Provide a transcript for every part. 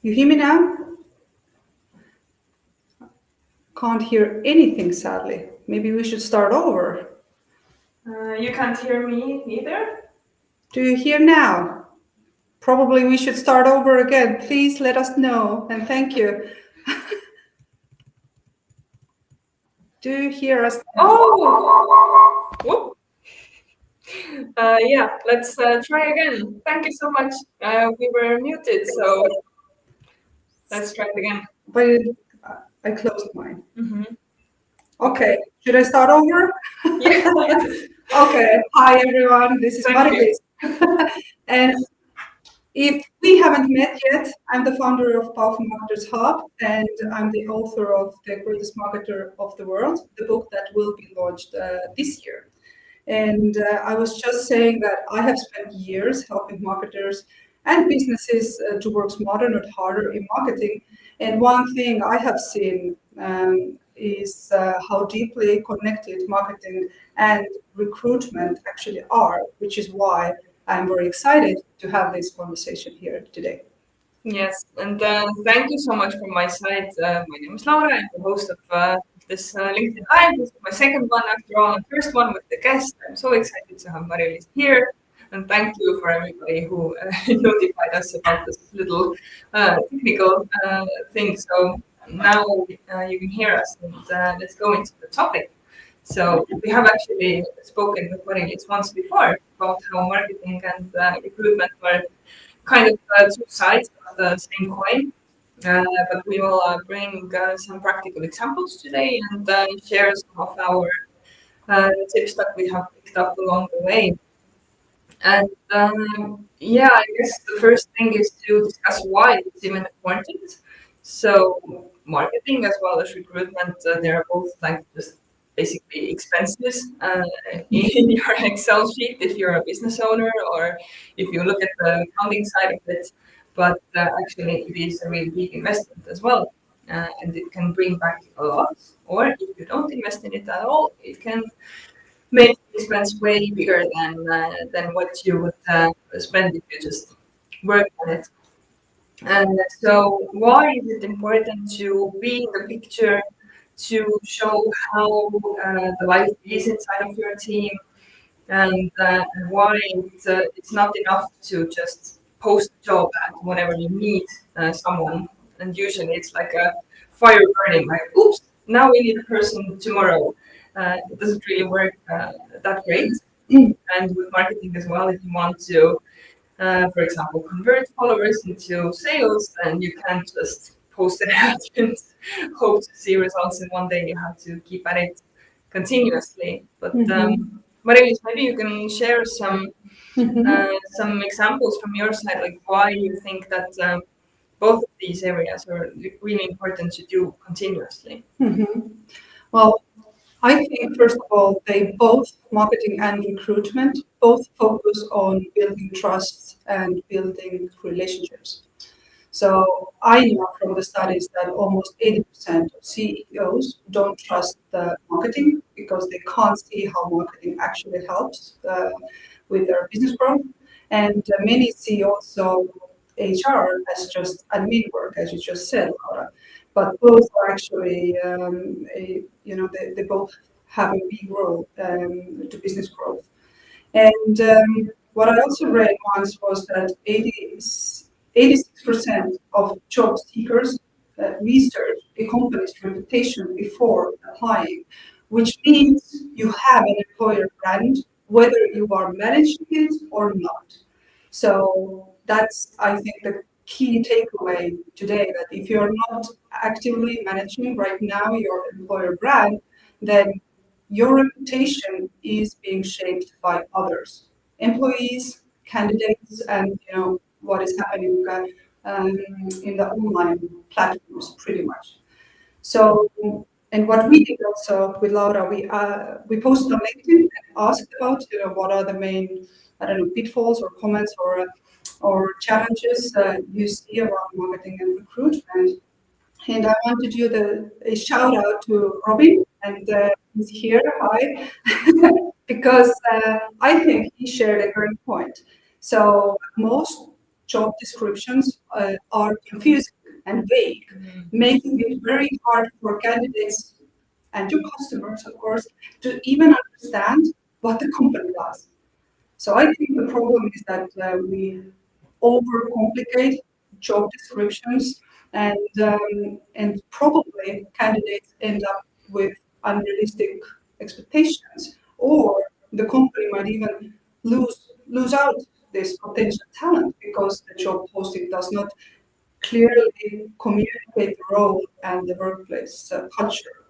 You hear me now? Can't hear anything, sadly. Maybe we should start over. You can't hear me either? Do you hear now? Probably we should start over again. Please let us know, and thank you. Do you hear us? Oh! Whoop. Yeah, let's try again. Thank you so much. We were muted, so let's try it again. But I closed mine. Mm-hmm. Okay, should I start over? Yes. Okay, hi everyone, this is Mari-Liis. And if we haven't met yet, I'm the founder of Powerful Marketers Hub, and I'm the author of The Greatest Marketer of the World, the book that will be launched this year. And I was just saying that I have spent years helping marketers and businesses to work smarter, not harder in marketing. And one thing I have seen is how deeply connected marketing and recruitment actually are, which is why I'm very excited to have this conversation here today. Yes, and thank you so much from my side. My name is Laura. I'm the host of this LinkedIn Live. This is my second one after all, the first one with the guest. I'm so excited to have Mari-Liis here. And thank you for everybody who notified us about this little technical thing. So now you can hear us, and let's go into the topic. So we have actually spoken with Mari-Liis once before about how marketing and recruitment are kind of two sides of the same coin. But we will bring some practical examples today and share some of our tips that we have picked up along the way. And yeah, I guess the first thing is to discuss why it's even important. So marketing as well as recruitment, they are both like just basically expenses in your Excel sheet if you're a business owner or if you look at the accounting side of it. But actually, it is a really big investment as well, and it can bring back a lot. Or if you don't invest in it at all, it can make the expense way bigger than what you would spend if you just work on it. And so, why is it important to be in the picture to show how the life is inside of your team, and why it's not enough to just post a job ad whenever you need someone. And usually it's like a fire burning, like, oops, now we need a person tomorrow. It doesn't really work that great. And with marketing as well, if you want to, for example, convert followers into sales, then you can't just post an ad and hope to see results in one day. You have to keep at it continuously. But Mari-Liis, maybe you can share some examples from your side, like why you think that both of these areas are really important to do continuously. Well, I think, first of all, they both, marketing and recruitment, both focus on building trust and building relationships. So I know from the studies that almost 80% of CEOs don't trust the marketing because they can't see how marketing actually helps with their business growth. And many see also HR as just admin work, as you just said, Laura. But both are actually, they both have a big role to business growth. And what I also read once was that 86% of job seekers research a company's reputation before applying, which means you have an employer brand, whether you are managing it or not. So that's, I think, the key takeaway today, that if you're not actively managing right now your employer brand, then your reputation is being shaped by others, employees, candidates, and what is happening in the online platforms, pretty much. So, and what we did also with Laura, we posted on LinkedIn and asked about what are the main, I don't know, pitfalls or comments or challenges you see around marketing and recruitment. And I want to do a shout out to Robin, and he's here. Hi, because I think he shared a great point. So most job descriptions are confusing and vague, making it very hard for candidates and your customers, of course, to even understand what the company does. So I think the problem is that we overcomplicate job descriptions, and probably candidates end up with unrealistic expectations, or the company might even lose out this potential talent because the job posting does not clearly communicate the role and the workplace culture.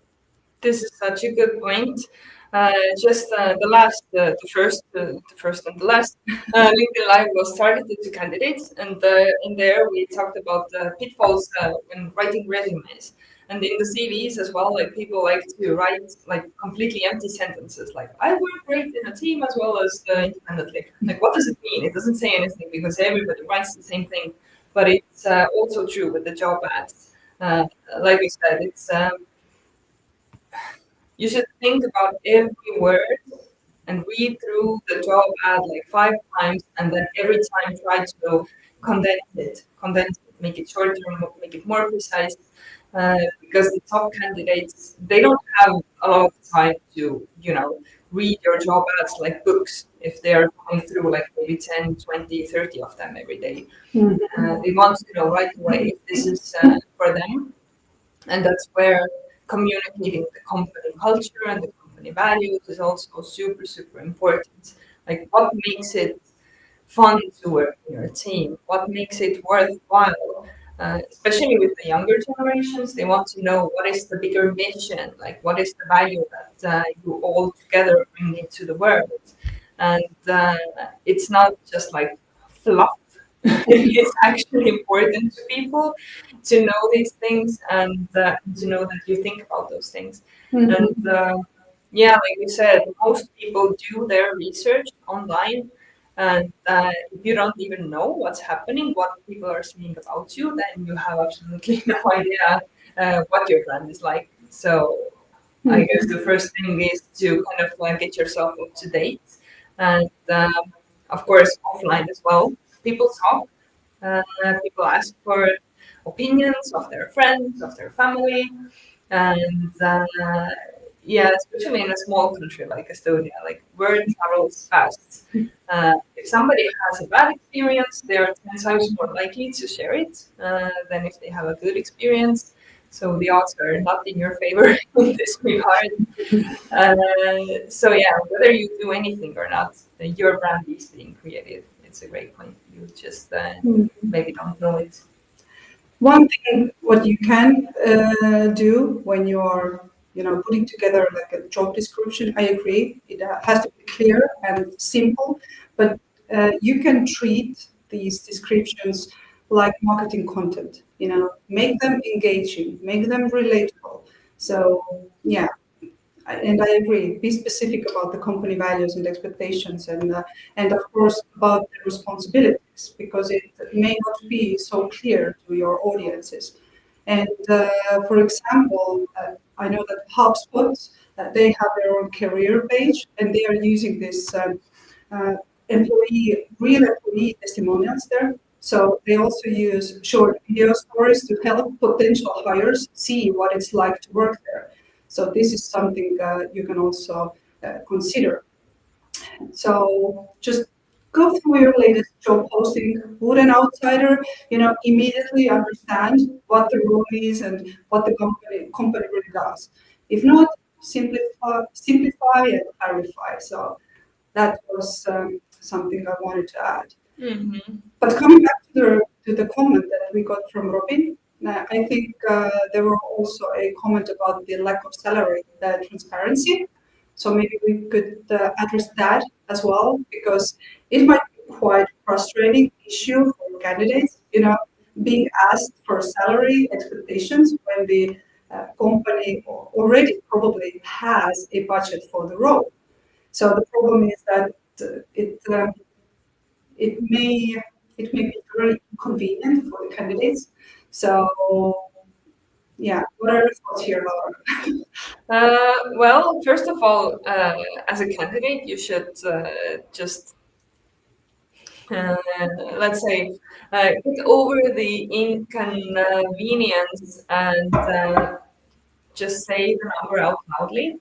This is such a good point. Just the last, the first and the last LinkedIn Live was targeted to candidates, and in there we talked about the pitfalls when writing resumes, and in the CVs as well. Like people like to write like completely empty sentences, like "I work great in a team as well as independently." Like, what does it mean? It doesn't say anything because everybody writes the same thing. But it's also true with the job ads. Like we said, it's you should think about every word and read through the job ad like 5 times, and then every time try to condense it, make it shorter, make it more precise. Because the top candidates, they don't have a lot of time to, read your job ads like books if they are going through like maybe 10, 20, 30 of them every day. They want to know right away if this is for them, and that's where communicating the company culture and the company values is also super, super important. Like, what makes it fun to work in your team? What makes it worthwhile? Especially with the younger generations, they want to know what is the bigger mission, like what is the value that you all together bring into the world. And it's not just like fluff. It's actually important to people to know these things, and to know that you think about those things. And yeah, like you said, most people do their research online, and if you don't even know what's happening, what people are saying about you, then you have absolutely no idea what your brand is like. So I guess the first thing is to kind of get yourself up to date, and of course offline as well. People talk, people ask for opinions of their friends, of their family, and yeah, especially in a small country like Estonia, like word travels fast. If somebody has a bad experience, they are 10 times more likely to share it than if they have a good experience. So the odds are not in your favor in this regard. So yeah, whether you do anything or not, your brand is being created. It's a great point. You just maybe don't know it. One thing, what you can do when you are, putting together like a job description, I agree, it has to be clear and simple, but you can treat these descriptions like marketing content. Make them engaging, make them relatable. So yeah, and I agree. Be specific about the company values and expectations, and of course about the responsibilities, because it may not be so clear to your audiences. And for example, I know that HubSpot, they have their own career page, and they are using this uh, real employee testimonials there. So they also use short video stories to help potential hires see what it's like to work there. So this is something you can also consider. So just go through your latest job posting. Would an outsider, immediately understand what the role is and what the company really does? If not, simplify and clarify. So that was something I wanted to add. Mm-hmm. But coming back to the comment that we got from Robin, I think there were also a comment about the lack of salary transparency. So maybe we could address that as well, because it might be quite frustrating issue for candidates, being asked for salary expectations when the company already probably has a budget for the role. So the problem is that it may it may be very inconvenient for the candidates. So yeah, what are your thoughts here, Laura? Well, first of all, as a candidate, you should just uh, let's say, get over the inconvenience and just say the number out loudly,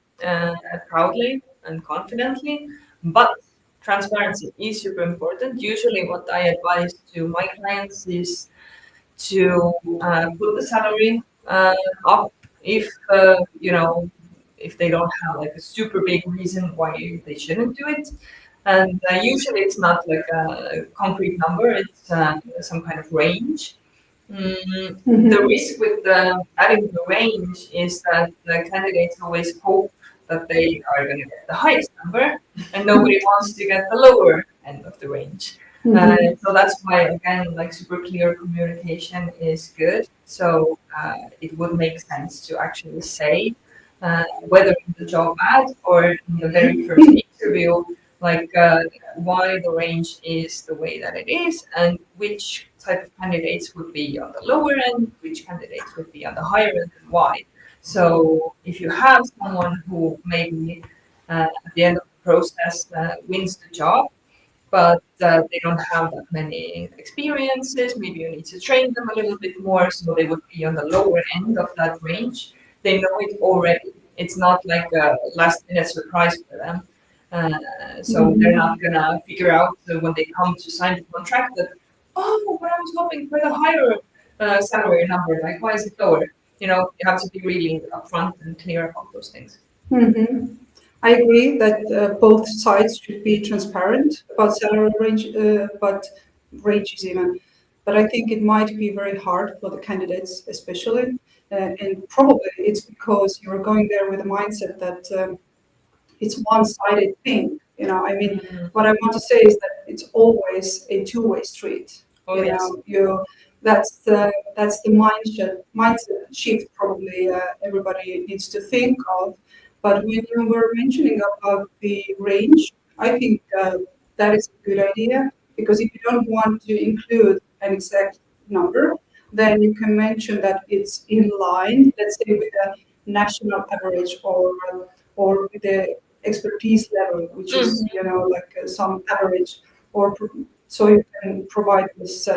proudly, and confidently. But transparency is super important. Usually, what I advise to my clients is to put the salary up if if they don't have like a super big reason why they shouldn't do it. And usually it's not like a concrete number, it's some kind of range. The risk with adding the range is that the candidates always hope that they are going to get the highest number, and nobody wants to get the lower end of the range. So that's why, again, like super clear communication is good. So it would make sense to actually say whether in the job ad or in the very first interview, like why the range is the way that it is, and which type of candidates would be on the lower end, which candidates would be on the higher end, and why. So if you have someone who maybe at the end of the process wins the job, but they don't have that many experiences. Maybe you need to train them a little bit more, so they would be on the lower end of that range. They know it already. It's not like a last minute surprise for them. So they're not gonna figure out when they come to sign the contract that, oh, but I was hoping for the higher salary number. Like, why is it lower? You have to be really upfront and clear about those things. I agree that both sides should be transparent about salary range, but ranges even. But I think it might be very hard for the candidates, especially, and probably it's because you're going there with a mindset that it's one-sided thing. I mean, what I want to say is that it's always a two-way street. Oh, yes. That's the mindset shift probably everybody needs to think of. But when you were mentioning about the range, I think that is a good idea, because if you don't want to include an exact number, then you can mention that it's in line, let's say, with a national average, or with the expertise level, which is like some average, so you can provide this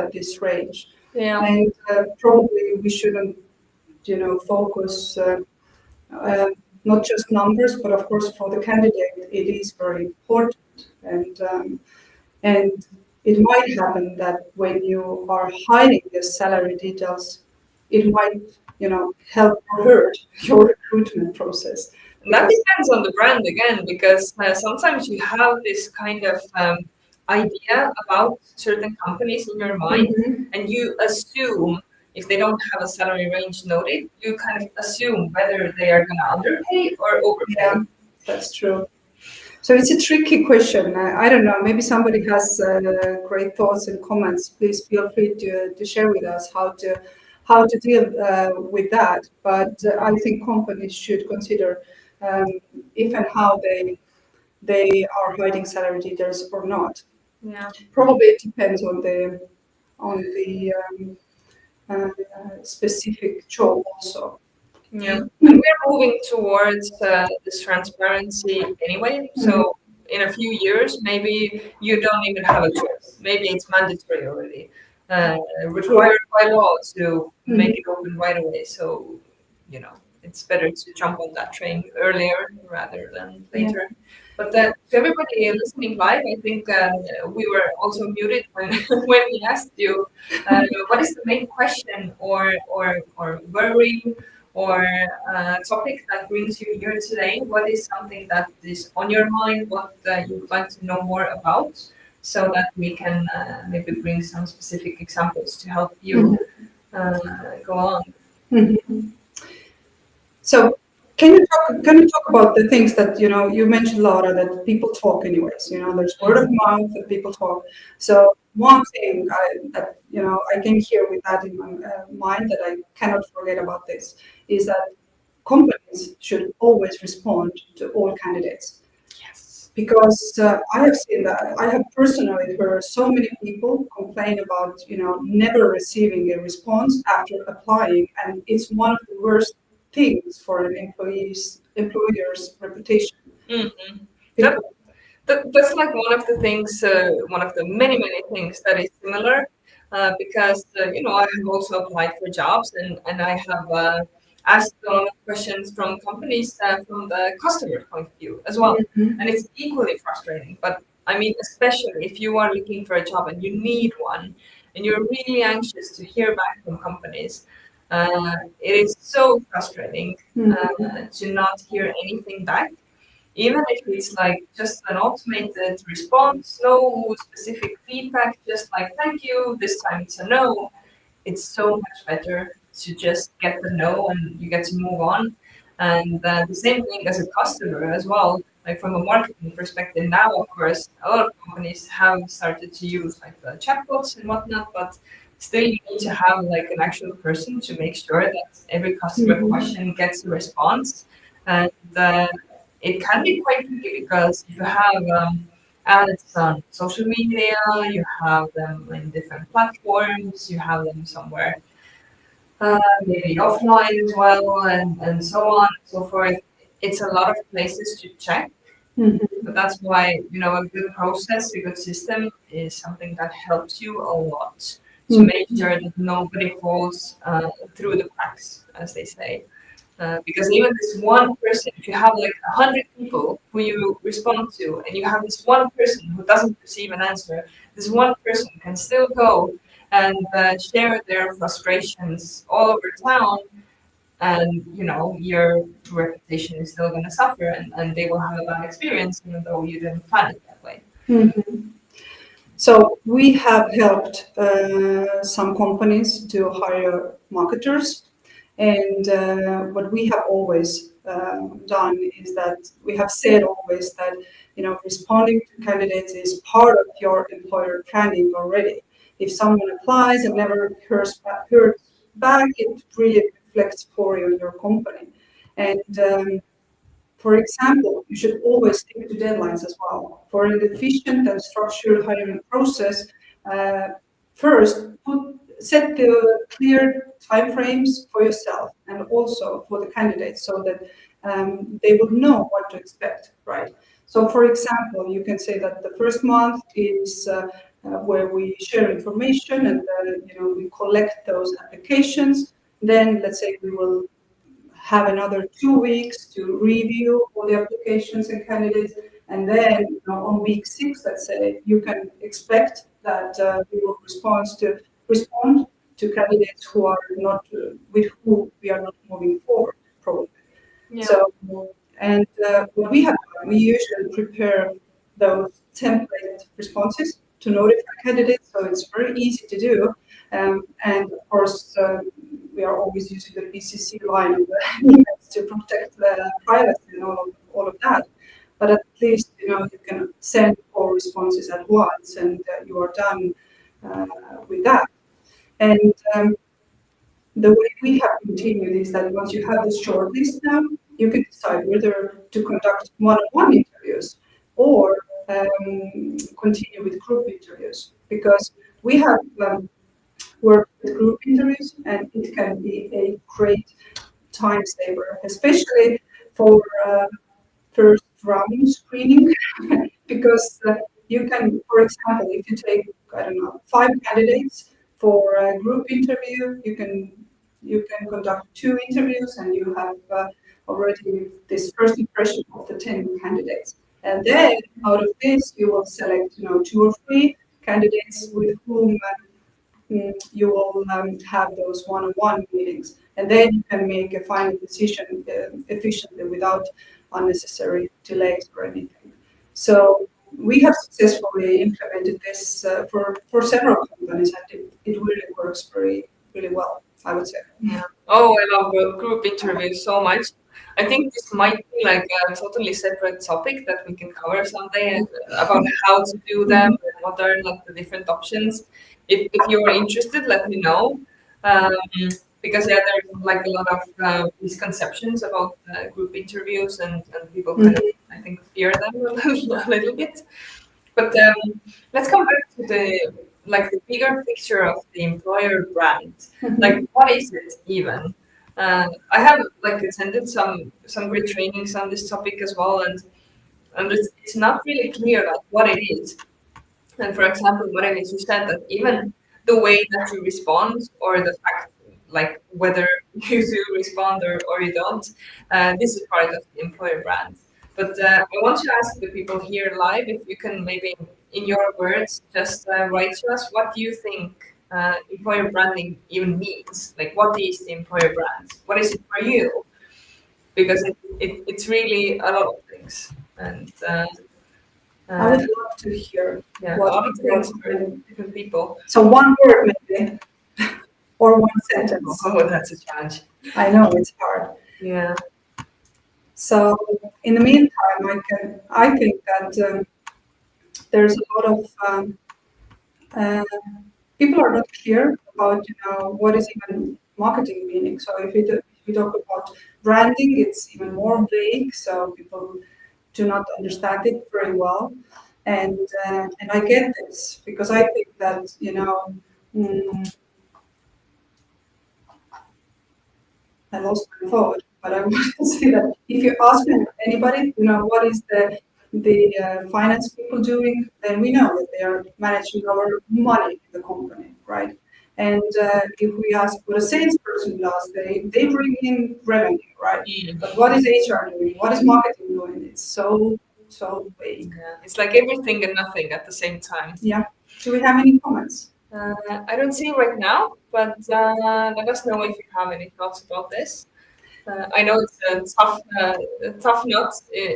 range. Yeah. And probably we shouldn't focus not just numbers, but of course for the candidate it is very important. And it might happen that when you are hiding the salary details, it might help or hurt your recruitment process. And that depends on the brand again, because sometimes you have this kind of idea about certain companies in your mind, and you assume if they don't have a salary range noted, you kind of assume whether they are going to underpay or overpay. Yeah, that's true. So it's a tricky question. I don't know. Maybe somebody has great thoughts and comments. Please feel free to share with us how to deal with that. But I think companies should consider if and how they are hiding salary details or not. Yeah. Probably it depends on the specific job also. Yeah, and we're moving towards this transparency anyway. So in a few years, maybe you don't even have a choice. Maybe it's mandatory already, required by law to make it open right away. So, it's better to jump on that train earlier rather than later. But to everybody listening live, I think we were also muted when when we asked you what is the main question or worry or topic that brings you here today. What is something that is on your mind? What you would like to know more about, so that we can maybe bring some specific examples to help you go on. So can you talk about the things that you mentioned, Laura, that people talk anyways? There's word of mouth that people talk. So one thing I can hear with that in my mind that I cannot forget about this is that companies should always respond to all candidates. Yes. Because I have seen that. I have personally heard so many people complain about never receiving a response after applying, and it's one of the worst things for an employer's reputation. Mm-hmm. That's like one of the things, one of the many things that is similar, because I have also applied for jobs, and I have asked a lot of questions from companies from the customer point of view as well, Mhm. and it's equally frustrating. But I mean, especially if you are looking for a job and you need one, and you're really anxious to hear back from companies. It is so frustrating to not hear anything back, even if it's like just an automated response, no specific feedback, just like thank you, this time it's a no. It's so much better to just get the no and you get to move on. And the same thing as a customer as well. Like from a marketing perspective, now of course a lot of companies have started to use like the chatbots and whatnot, but still you need to have like an actual person to make sure that every customer question gets a response. And it can be quite tricky because you have ads on social media, you have them in different platforms, you have them somewhere maybe offline as well, and so on and so forth. It's a lot of places to check, but that's why a good process, a good system is something that helps you a lot to make sure that nobody falls through the cracks, as they say. Because even this one person, if you have like 100 people who you respond to, and you have this one person who doesn't receive an answer, this one person can still go and share their frustrations all over town, and your reputation is still going to suffer, and they will have a bad experience, even though you didn't plan it that way. So we have helped some companies to hire marketers, and what we have always done is that we have said always that responding to candidates is part of your employer branding already. If someone applies and never hears back, it really reflects poorly on your company. And for example, you should always stick to deadlines as well. For an efficient and structured hiring process, uh, first set the clear timeframes for yourself and also for the candidates so that they will know what to expect, right? So, for example, you can say that the first month is where we share information and we collect those applications. Then, let's say we will have another 2 weeks to review all the applications and candidates. And then on week 6, let's say, you can expect that we will respond to candidates who are not with who we are not moving forward, probably. Yeah. So, and what we have done, we usually prepare those template responses to notify candidates, so it's very easy to do. And of course, we are always using the BCC line of the emails to protect the privacy and all of that. But at least you can send 4 responses at once, and you are done with that. And the way we have continued is that once you have this short list now, you can decide whether to conduct one-on-one interviews or continue with group interviews. Because we have worked with group interviews, and it can be a great time saver, especially for first round screening, because you can, for example, if you take, I don't know, 5 candidates for a group interview, you can conduct 2 interviews, and you have already this first impression of the 10 candidates. And then out of this, you will select, 2 or 3 candidates with whom you will have those one-on-one meetings, and then you can make a final decision efficiently without unnecessary delays or anything. So we have successfully implemented this for several companies, and it really works really well, I would say. Yeah. Oh, I love group interviews so much. I think this might be like a totally separate topic that we can cover someday about how to do them and what are like the different options. If you're interested, let me know. Um, because yeah, there's like a lot of misconceptions about group interviews, and people kind of, I think, fear them a little bit. But let's come back to the bigger picture of the employer brand. Like, what is it even? I have like attended some great trainings on this topic as well, and and it's not really clear like what it is. And for example, Mari-Liis, you said that even the way that you respond or the fact like whether you do respond or you don't, this is part of the employer brand. But I want to ask the people here live if you can maybe, in your words, just write to us what do you think employer branding even means? Like, what is the employer brand? What is it for you? Because it's really a lot of things. And I would love to hear yeah, a what lot of people things for different people. So one word maybe, or one sentence. Oh, that's a challenge. I know it's hard. Yeah. So in the meantime, I think that there's a lot of uh, people are not clear about what is even marketing meaning. So if we talk about branding, it's even more vague. So people do not understand it very well, and I get this because I think that mm, I lost my thought, but I want to say that if you ask anybody, what is the finance people doing, then we know that they are managing our money in the company, right? And if we ask what a salesperson does, they bring in revenue, right? But what is HR doing? What is marketing doing? It's so vague. Yeah. It's like everything and nothing at the same time. Yeah. Do we have any comments? I don't see right now, but let us know if you have any thoughts about this. I know it's a tough nut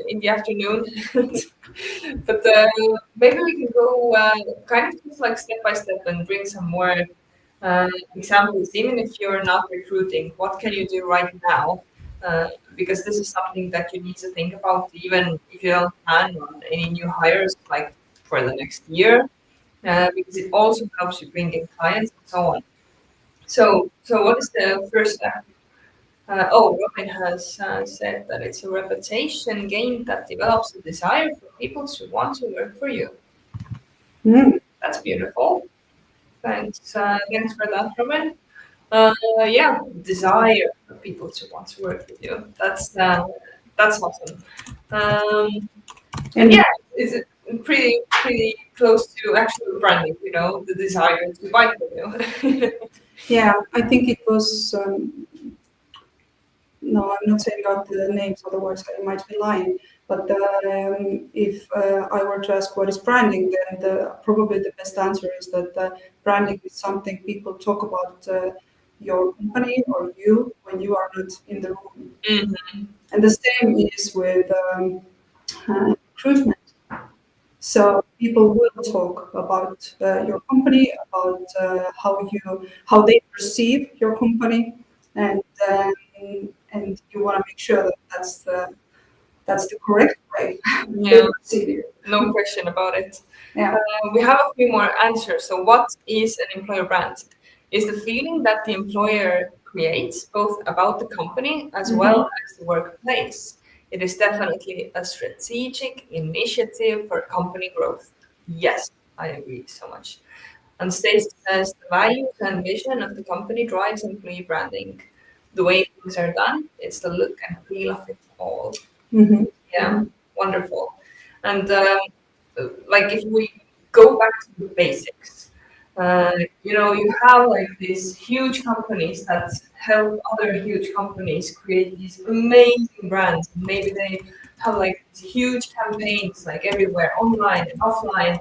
in the afternoon, but maybe we can go kind of just like step by step and bring some more examples. Even if you're not recruiting, what can you do right now? Because this is something that you need to think about, even if you don't plan on any new hires, like for the next year, because it also helps you bring in clients and so on. So what is the first step? Robin has said that it's a reputation gain that develops a desire for people to want to work for you. Mm. That's beautiful. Thanks for that, Robin. Yeah, desire for people to want to work with you. That's awesome. And yeah, it's pretty close to actual branding. The desire to buy from you. Yeah, I think it was. No, I'm not saying out the names, otherwise I might be lying. But if I were to ask what is branding, then probably the best answer is that branding is something people talk about your company or you when you are not in the room. Mhm. And the same is with recruitment. So people will talk about your company, about how they perceive your company, and um, and you want to make sure that that's the correct way they Yeah, perceive you. no question about it. Yeah. We have a few more answers. So, what is an employer brand? Is the feeling that the employer creates both about the company as well as the workplace. It is definitely a strategic initiative for company growth. Yes, I agree so much. And Stacey says the values and vision of the company drives employee branding. The way things are done, it's the look and feel of it all. Mm-hmm. Yeah, wonderful. And like if we go back to the basics, you have like these huge companies that help other huge companies create these amazing brands. Maybe they have like these huge campaigns like everywhere, online and offline.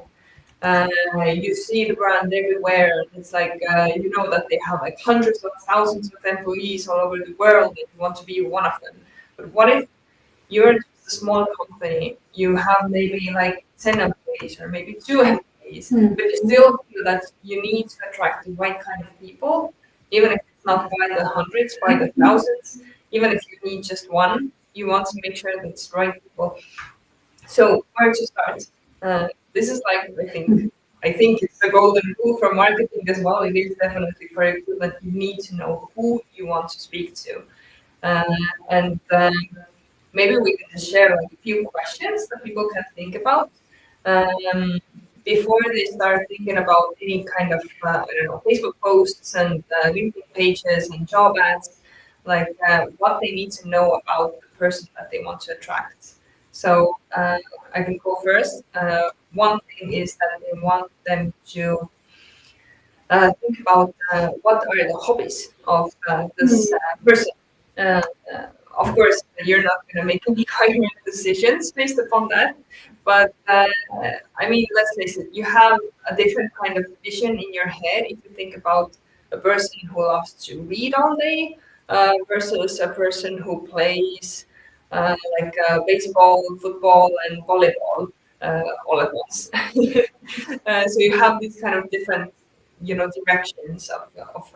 You see the brand everywhere. It's like you know that they have like hundreds of thousands of employees all over the world, and you want to be one of them. But what if you're just a small company, you have maybe like 10 employees or maybe two employees, but you still feel that you need to attract the right kind of people, even if it's not by the hundreds, by the thousands, even if you need just one, you want to make sure that it's the right people. So where to start? This is like I think it's the golden rule for marketing as well. It is definitely for recruitment. You need to know who you want to speak to, uh, and maybe we can just share like a few questions that people can think about um, before they start thinking about any kind of I don't know Facebook posts and LinkedIn pages and job ads, like what they need to know about the person that they want to attract. So I can go first. One thing is that they want them to think about what are the hobbies of this person. Uh, of course, you're not going to make any hiring decisions based upon that. But I mean, let's face it, you have a different kind of vision in your head if you think about a person who loves to read all day versus a person who plays baseball, football, and volleyball all at once. So you have these kind of different, directions of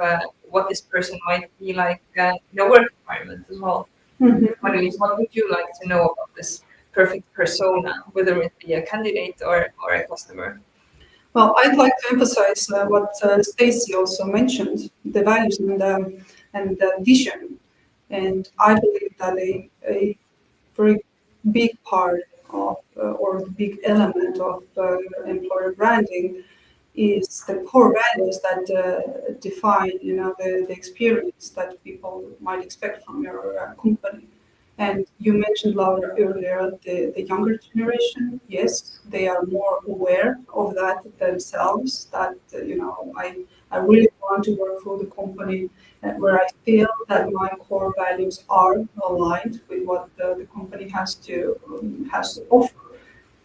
what this person might be like in a work environment as well. Mari-Liis, what would you like to know about this perfect persona, whether it be a candidate or a customer? Well, I'd like to emphasize what Stacy also mentioned, the values and the vision. And I believe that a very big part of, or the big element of employer branding is the core values that define, the experience that people might expect from your company. And you mentioned, Laura, earlier the younger generation. Yes, they are more aware of that themselves. That I really want to work for the company where I feel that my core values are aligned with what the company has to offer.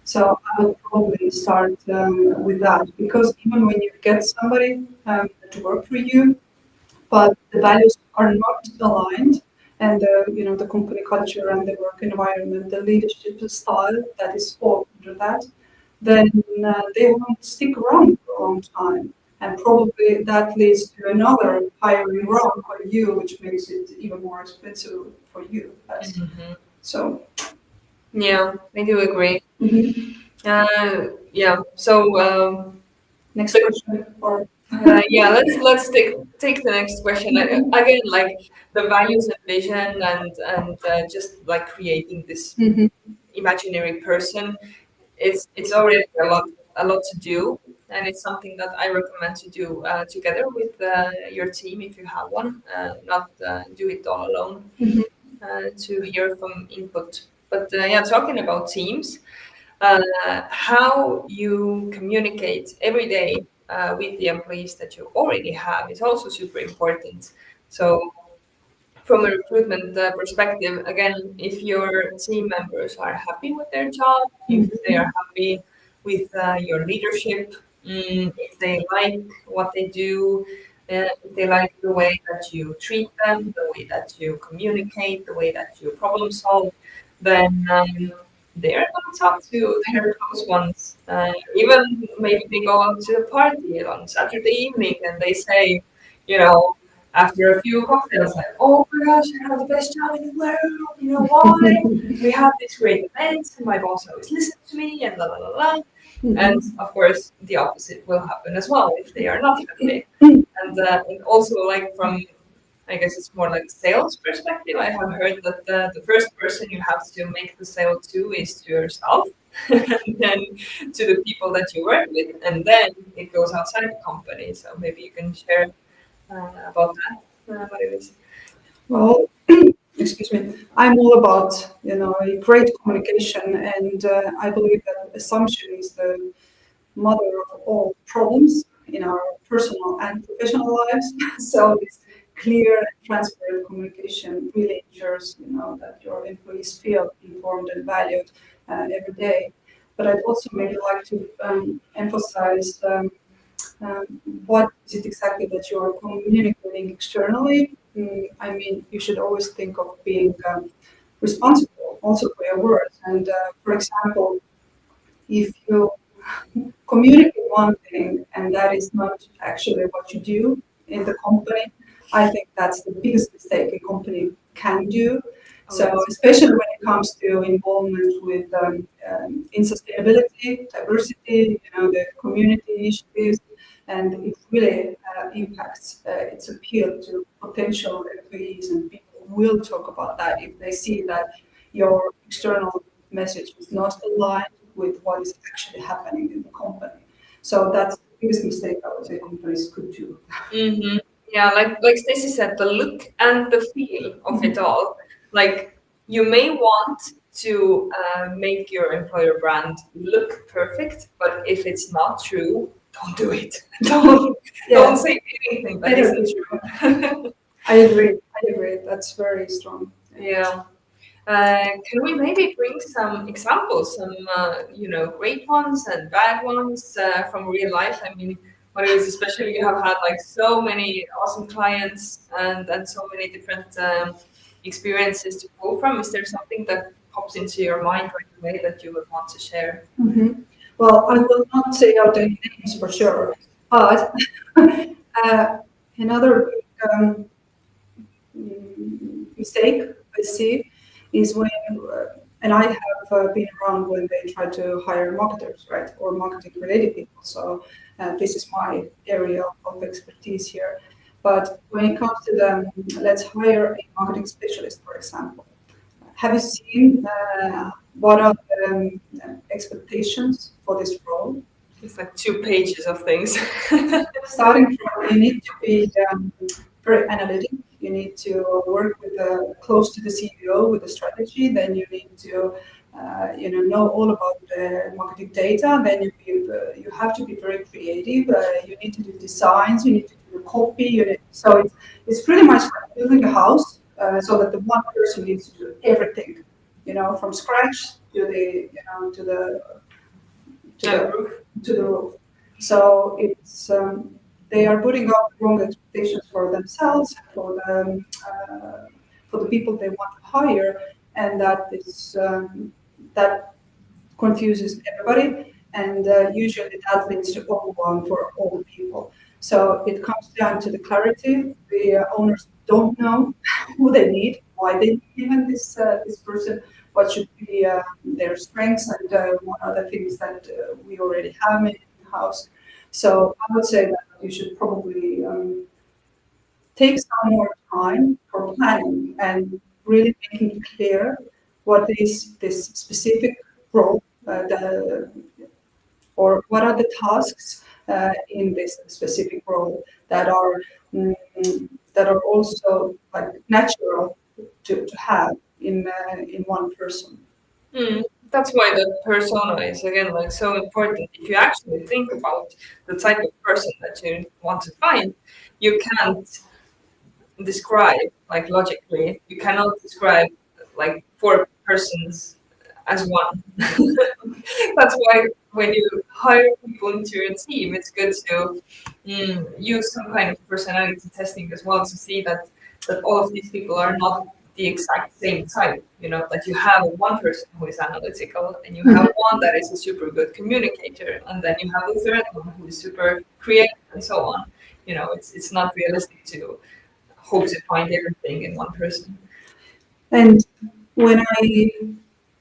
So I will probably start with that because even when you get somebody to work for you, but the values are not aligned, and the company culture and the work environment, the leadership style that is all under that, then they won't stick around for a long time. And probably that leads to another hiring round for you, which makes it even more expensive for you. So, Yeah, I do agree. mhm. Yeah. So Next question. Or yeah, let's take the next question. Again, like the values and vision, and just like creating this Mhm. imaginary person. It's already a lot to do, and it's something that I recommend to do together with your team if you have one. Not do it all alone. Mhm. To hear from input. But yeah, talking about teams, uh, how you communicate every day with the employees that you already have is also super important. So from a recruitment perspective, again, if your team members are happy with their job, if they are happy with your leadership, if they like what they do, if they like the way that you treat them, the way that you communicate, the way that you problem solve, then they're going to talk to their close ones. Even maybe they go out to a party on Saturday evening and they say, you know, after a few cocktails, like, oh my gosh, I have the best job in the world. You know why? We have this great event, and my boss always listens to me, and la la la la. And of course, the opposite will happen as well if they are not happy. And also, like from, I guess it's more like sales perspective. I have heard that the first person you have to make the sale to is to yourself, and then to the people that you work with, and then it goes outside the company. So maybe you can share about that, Mari-Liis. well, excuse me, I'm all about a great communication, and I believe that assumption is the mother of all problems in our personal and professional lives. So this clear and transparent communication really ensures that your employees feel informed and valued every day. But I'd also maybe like to emphasize um, what is it exactly that you are communicating externally. I mean, you should always think of being responsible also for your words. And for example, if you communicate one thing and that is not actually what you do in the company, I think that's the biggest mistake a company can do. So, especially when it comes to involvement with in sustainability, diversity, the community initiatives, and it really impacts its appeal to potential employees, and people will talk about that if they see that your external message is not aligned with what is actually happening in the company. So that's the biggest mistake I would say companies could do. Mm-hmm. Yeah, like Stacey said, the look and the feel of it all. Like you may want to make your employer brand look perfect. But if it's not true, don't do it. Don't say anything that isn't true. I agree. That's very strong. Yeah. Can we maybe bring some examples, some great ones and bad ones from real life? I mean, Mari-Liis, especially you have had like so many awesome clients and so many different experiences to pull from. Is there something that pops into your mind right away that you would want to share? Mm-hmm. Well, I will not say out any names for sure, but another mistake I see is when, and I have been around when they try to hire marketers, right, or marketing related people. So this is my area of expertise here. But when it comes to them, let's hire a marketing specialist, for example. Have you seen what are the expectations for this role? It's like 2 pages of things. Starting from, you need to be very analytic. You need to work with close to the CEO with the strategy. Then you need to know all about the marketing data. Then you have to be very creative. You need to do designs. You need to do copy. So it's pretty much like building a house. So that the one person needs to do everything, from scratch to the roof. So it's they are putting up wrong expectations for themselves, for the people they want to hire, and that confuses everybody, and usually that leads to overwhelm for all the people. So it comes down to the clarity. The owners don't know who they need, why they need even this person, what should be their strengths, and what are the things that we already have in house. So I would say that you should probably take some more time for planning and really making it clear what is this specific role, or what are the tasks in this specific role that are mm, that are also like natural to have in one person. Mm, that's why the persona is again like so important. If you actually think about the type of person that you want to find, you can't describe like logically. You cannot describe like 4 persons as one. That's why when you hire people into your team, it's good to use some kind of personality testing as well to see that all of these people are not the exact same type. That you have one person who is analytical, and you have one that is a super good communicator, and then you have a third one who is super creative, and so on. It's not realistic to hope to find everything in one person. And when I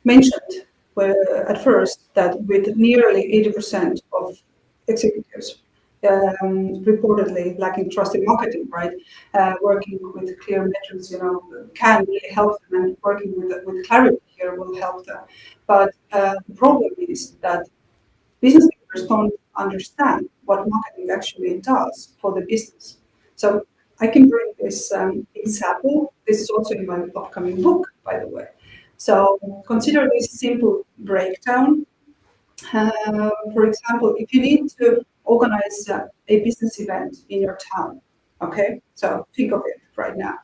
mentioned at first that with nearly 80% of executives reportedly lacking trust in marketing, right? Working with clear metrics, can really help them, and working with clarity here will help them. But the problem is that business leaders don't understand what marketing actually does for the business. So I can bring this example. This is also in my upcoming book, by the way. So consider this simple breakdown. For example, if you need to organize a business event in your town, okay? So think of it right now.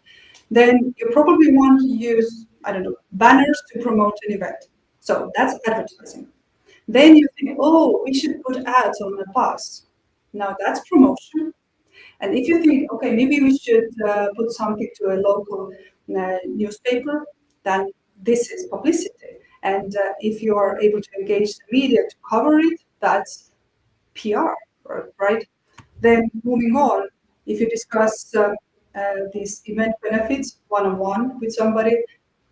Then you probably want to use, I don't know, banners to promote an event. So that's advertising. Then you think, oh, we should put ads on the bus. Now that's promotion. And if you think, okay, maybe we should put something to a local newspaper, then this is publicity. And if you are able to engage the media to cover it, that's PR, right? Then moving on, if you discuss these event benefits one-on-one with somebody,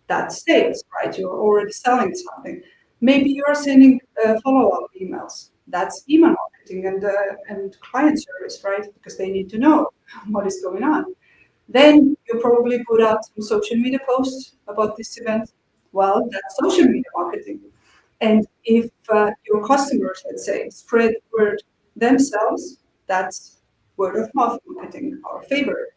that's sales, right? You're already selling something. Maybe you're sending follow-up emails. That's email marketing and client service, right? Because they need to know what is going on. Then you probably put out some social media posts about this event. Well, that's social media marketing. And if your customers, let's say, spread word themselves, that's word of mouth marketing, our favorite.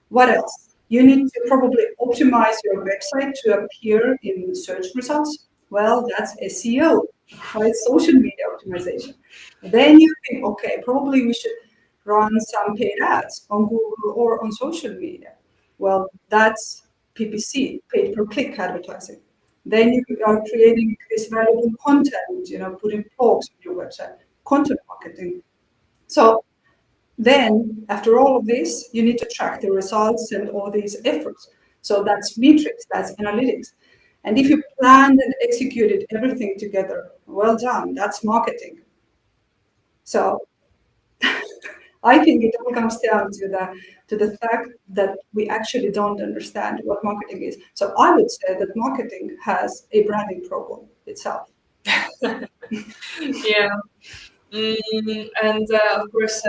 What else? You need to probably optimize your website to appear in search results. Well, that's SEO, right? Social media optimization. Then you think, okay, probably we should run some paid ads on Google or on social media. Well, that's PPC, paid per click advertising. Then you are creating this valuable content, putting blogs on your website, content marketing. So then, after all of this, you need to track the results and all these efforts. So that's metrics, that's analytics. And if you planned and executed everything together, well done, that's marketing. So I think it all comes down to the fact that we actually don't understand what marketing is. So I would say that marketing has a branding problem itself. Yeah. And of course,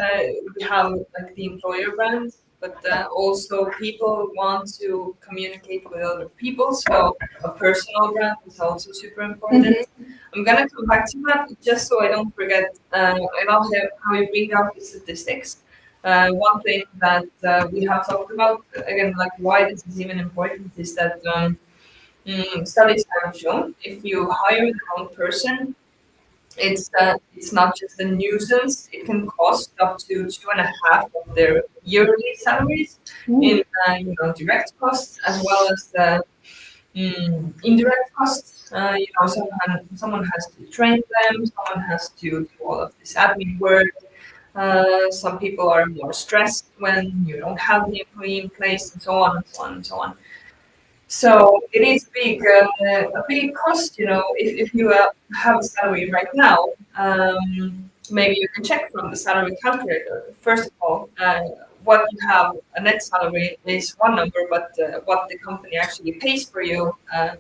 we have like the employer brand, but also people want to communicate with other people. So a personal brand is also super important. I'm gonna come back to that just so I don't forget. I love how you bring up the statistics. One thing that we have talked about again, like why this is even important, is that studies have shown if you hire the wrong person, it's not just a nuisance. It can cost up to 2.5 of their yearly salaries in direct costs, as well as the indirect costs. Someone has to train them. Someone has to do all of this admin work. Some people are more stressed when you don't have the employee in place, and so on and so on and so on. So it is a big cost, if you have a salary right now, maybe you can check from the salary calculator. First of all, what you have, a net salary is one number, but what the company actually pays for you,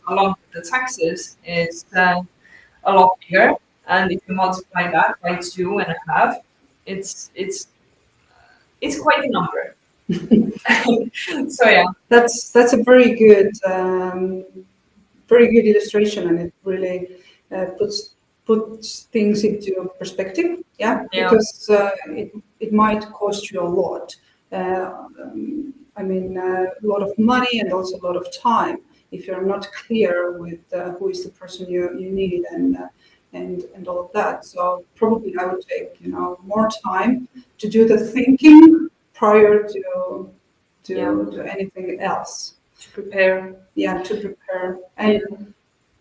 along with the taxes, is a lot bigger. And if you multiply that by 2.5, it's quite a number. So yeah. That's a very good illustration, and it really puts things into perspective. Yeah, Yeah. because it might cost you a lot. I mean, a lot of money and also a lot of time if you're not clear with who is the person you need and all of that. So probably I would take more time to do the thinking prior to anything else. To prepare. Yeah, to prepare.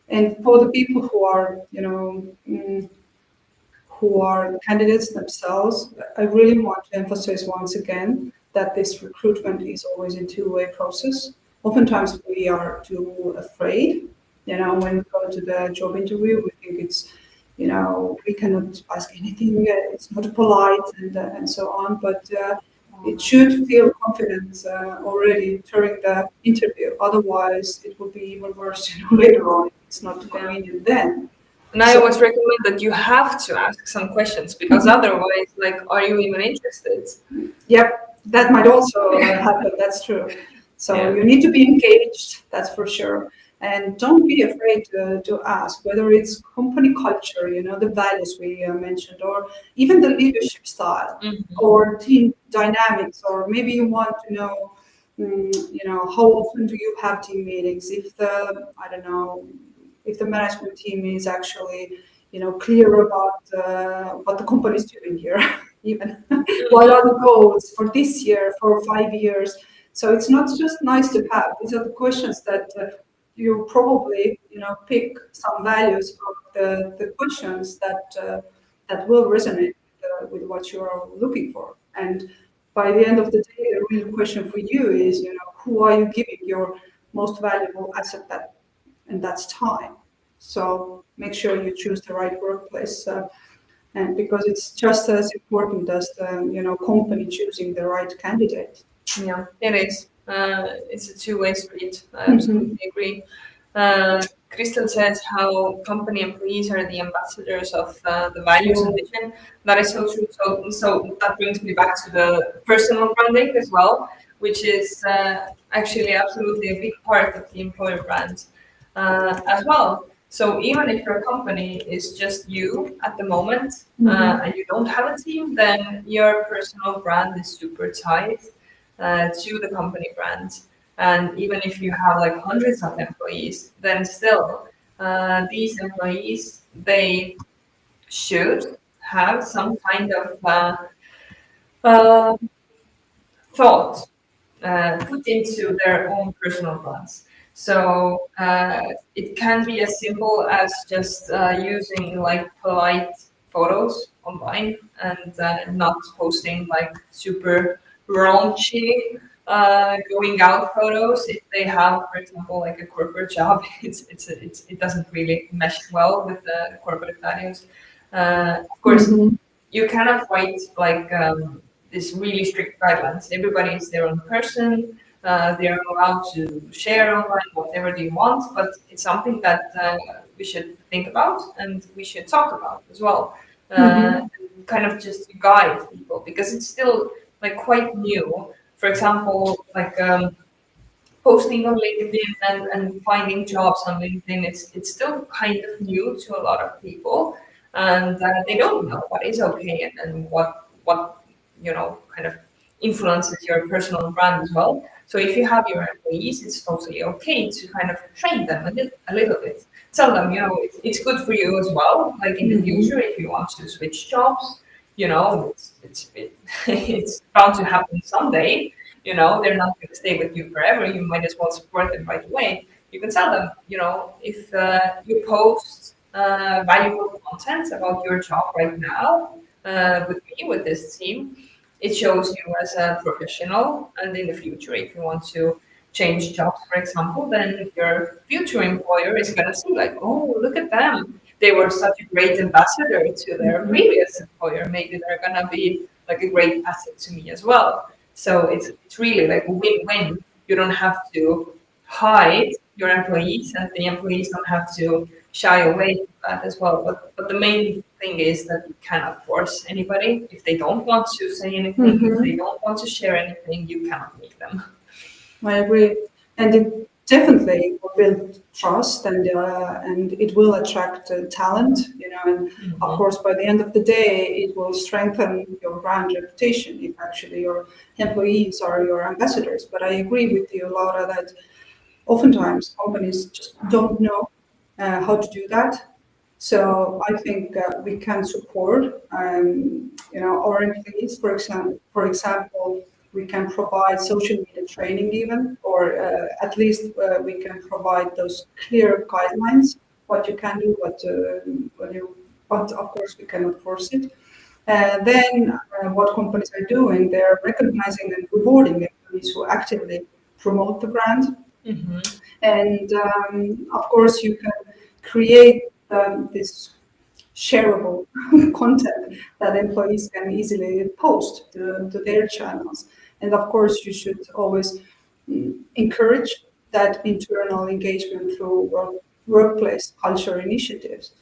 And for the people who are candidates themselves, I really want to emphasize once again that this recruitment is always a two-way process. Oftentimes we are too afraid. When we go to the job interview, we think we cannot ask anything. It's not polite and so on. But it should feel confident already during the interview. Otherwise, it will be even worse later on if it's not convenient then. And I always recommend that you have to ask some questions, because otherwise, like, are you even interested? Yep, that might also happen. That's true. So you need to be engaged, that's for sure. And don't be afraid to ask whether it's company culture, the values we mentioned, or even the leadership style, or team dynamics, or maybe you want to know, how often do you have team meetings? If I don't know, if the management team is actually, clear about what the company is doing here, even what are the goals for this year, for 5 years. So it's not just nice to have. These are the questions that you probably, pick some values from the questions that will resonate with what you are looking for. And by the end of the day, the real question for you is, who are you giving your most valuable asset and that's time. So make sure you choose the right workplace, and because it's just as important as the company choosing the right candidate. Yeah, it is. It's a two-way street. I absolutely agree. Crystal says how company employees are the ambassadors of the values and vision. That is so true. So that brings me back to the personal branding as well, which is actually absolutely a big part of the employer brand as well. So even if your company is just you at the moment, and you don't have a team, then your personal brand is super tied to the company brand. And even if you have like hundreds of employees, then still these employees, they should have some kind of uh, thought put into their own personal plans. So it can be as simple as just using like polite photos online and not posting like super raunchy going out photos. If they have, for example, like a corporate job, it doesn't really mesh well with the corporate values. Of course, you cannot write like this really strict guidelines. Everybody is their own person. They are allowed to share online whatever they want, but it's something that we should think about and we should talk about as well. Kind of just to guide people because it's still like quite new. For example, like posting on LinkedIn and finding jobs on LinkedIn, it's still kind of new to a lot of people, and they don't know what is okay and what kind of influences your personal brand as well. So if you have your employees, it's totally okay to kind of train them a little bit. Tell them, it's good for you as well. Like in the future, if you want to switch jobs, it's bound to happen someday. They're not going to stay with you forever. You might as well support them right away. You can tell them, if you post valuable content about your job right now with me, with this team, it shows you as a professional. And in the future, if you want to change jobs, for example, then your future employer is going to see like, oh, look at them. They were such a great ambassador to their previous employer. Maybe they're going to be like a great asset to me as well. So it's really like a win-win. You don't have to hide your employees, and the employees don't have to shy away from that as well. But the main thing is that you cannot force anybody. If they don't want to say anything, if they don't want to share anything, you cannot make them. I agree, and it definitely will build trust, and it will attract talent. And of course, by the end of the day, it will strengthen your brand reputation if actually your employees are your ambassadors. But I agree with you, Laura, that oftentimes companies just don't know how to do that. So I think we can support, our employees. For example, we can provide social media training even, or at least we can provide those clear guidelines, what you can do, but of course we cannot force it. Then what companies are doing, they're recognizing and rewarding employees who actively promote the brand. And of course, you can create this shareable content that employees can easily post to their channels. And of course, you should always encourage that internal engagement through workplace culture initiatives.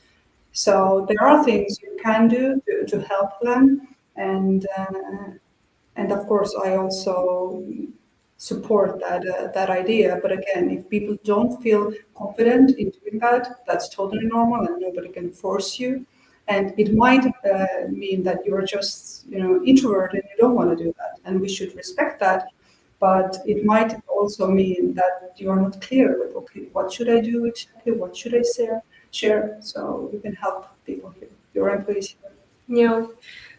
So there are things you can do to help them, and of course, I also support that idea. But again, if people don't feel confident in doing that, that's totally normal, and nobody can force you. And it might mean that you're just, introvert and you don't want to do that, and we should respect that. But it might also mean that you are not clear with, okay, what should I do exactly? What should I share? So you can help people here, your employees here. Yeah.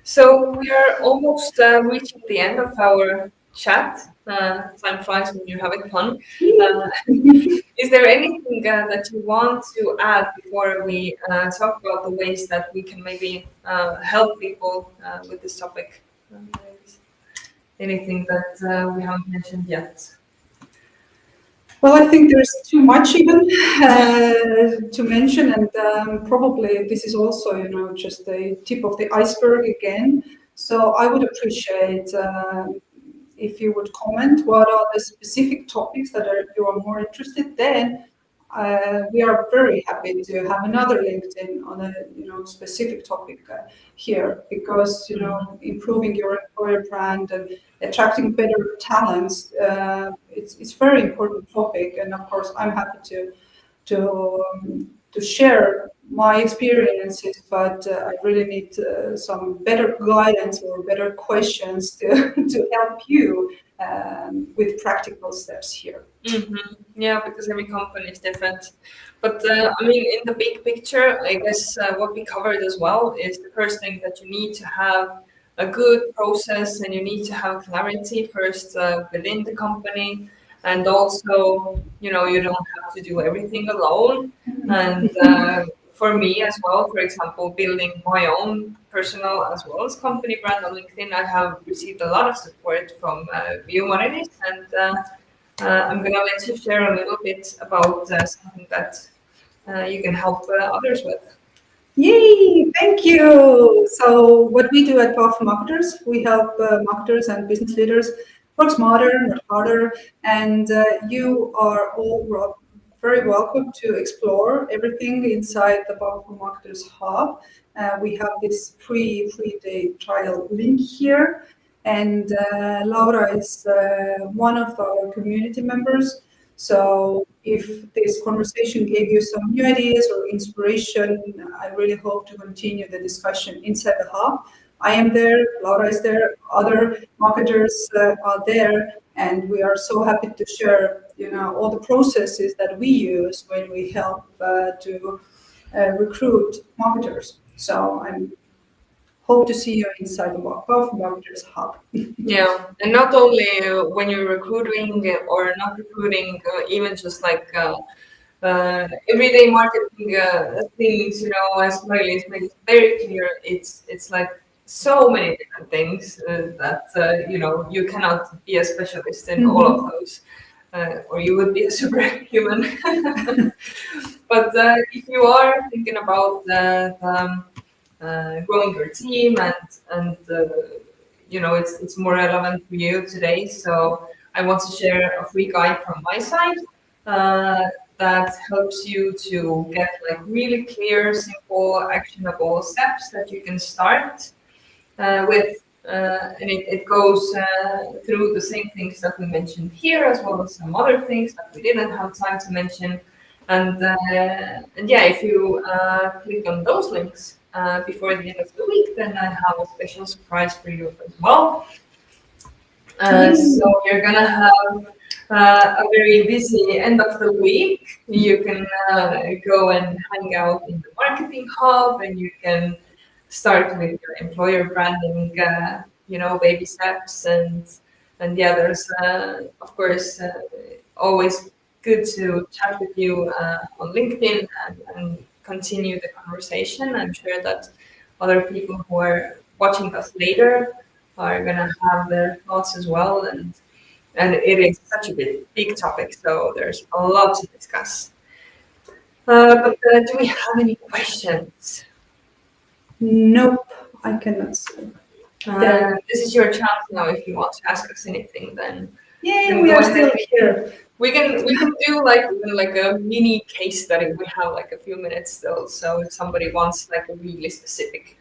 So we are almost reaching the end of our chat. Time flies when you're having fun. Uh, is there anything that you want to add before we talk about the ways that we can maybe help people with this topic? Anything that we haven't mentioned yet? Well, I think there's too much even to mention, and probably this is also, just the tip of the iceberg again. So I would appreciate if you would comment what are the specific topics that you are more interested. Then we are very happy to have another LinkedIn on a specific topic here, because improving your employer brand and attracting better talents, it's very important topic. And of course, I'm happy to share my experiences, but I really need some better guidance or better questions to to help you with practical steps here. Yeah, because every company is different. But I mean, in the big picture, I guess what we covered as well is the first thing that you need to have a good process and you need to have clarity first within the company. And also, you don't have to do everything alone. And for me as well, for example, building my own personal as well as company brand on LinkedIn, I have received a lot of support from you, Mari-Liis, and I'm going to let you share a little bit about something that you can help others with. Yay, thank you. So what we do at Powerful Marketers, we help marketers and business leaders work smarter, not harder, and you are all very welcome to explore everything inside the Powerful Marketers Hub. We have this free day trial link here, and Laura is one of our community members. So if this conversation gave you some new ideas or inspiration, I really hope to continue the discussion inside the hub. I am there, Laura is there, other marketers are there, and we are so happy to share, all the processes that we use when we help to recruit marketers. So I hope to see you inside the Powerful Marketers Hub. Yeah, and not only when you're recruiting or not recruiting, even just like everyday marketing things, as Mari-Liis made it very clear, it's like so many different things that you cannot be a specialist in all of those, or you would be a superhuman. But if you are thinking about growing your team and it's more relevant for you today. So I want to share a free guide from my side that helps you to get like really clear, simple, actionable steps that you can start with. And it goes through the same things that we mentioned here, as well as some other things that we didn't have time to mention. And yeah, if you click on those links before the end of the week, then I have a special surprise for you as well. So you're gonna have a very busy end of the week. You can go and hang out in the marketing hub, and you can start with your employer branding, baby steps, and yeah, there's of course always good to chat with you on LinkedIn and continue the conversation. I'm sure that other people who are watching us later are gonna have their thoughts as well, and it is such a big topic, so there's a lot to discuss. But do we have any questions? Nope, I cannot see. This is your chance now. If you want to ask us anything, then Yeah, we are still here. we can do like even like a mini case study. We have like a few minutes still, so if somebody wants like a really specific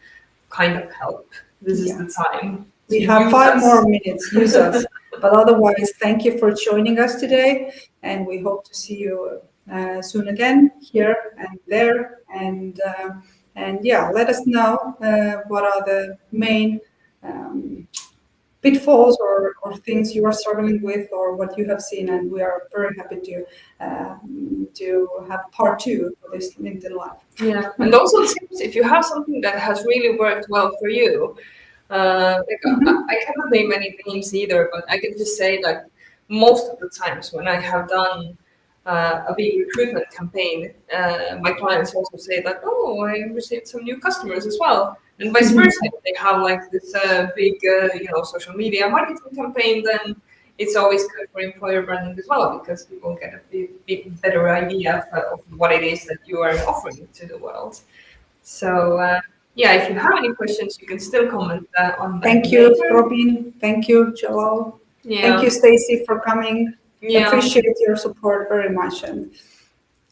kind of help, this is the time. We have 5 more minutes. Use us. But otherwise, thank you for joining us today, and we hope to see you soon again here and there. And yeah, let us know what are the main pitfalls or things you are struggling with or what you have seen, and we are very happy to have part 2 for this LinkedIn Live. Yeah, and also tips if you have something that has really worked well for you. I cannot name any names either, but I can just say that most of the times when I have done a big recruitment campaign, my clients also say that, oh, I received some new customers as well. And vice versa, if they have like this big, social media marketing campaign, then it's always good for employer branding as well, because people get a big better idea of what it is that you are offering to the world. So yeah, if you have any questions, you can still comment on that. Thank you, Robin. Thank you, Jalal. Yeah. Thank you, Stacy, for coming. Yeah. Appreciate your support very much and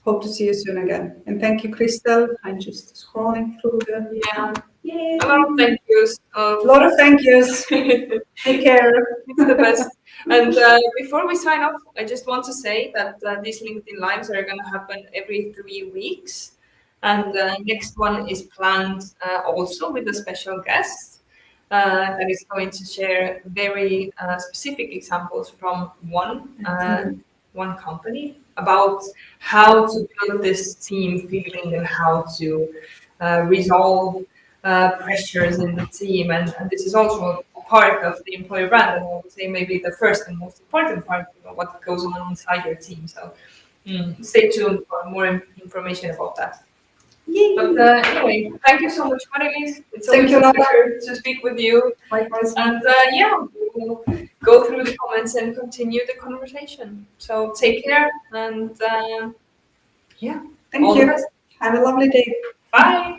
hope to see you soon again. And thank you, Crystal. I'm just scrolling through the... Yeah. Yay. A lot of thank yous. A lot of thank yous. Take care. It's the best. And before we sign off, I just want to say that these LinkedIn Lives are going to happen every 3 weeks. And the next one is planned also with a special guest. that is going to share very specific examples from one company about how to build this team feeling and how to resolve pressures in the team. And this is also a part of the employer brand, and I would say maybe the first and most important part of what goes on inside your team. So stay tuned for more information about that. Yay. But anyway, thank you so much, Mari-Liis. It's Thank always you, a Laura. pleasure to speak with you. Likewise. And yeah, we will go through the comments and continue the conversation. So take care and yeah, Thank all you. the best. Have a lovely day. Bye.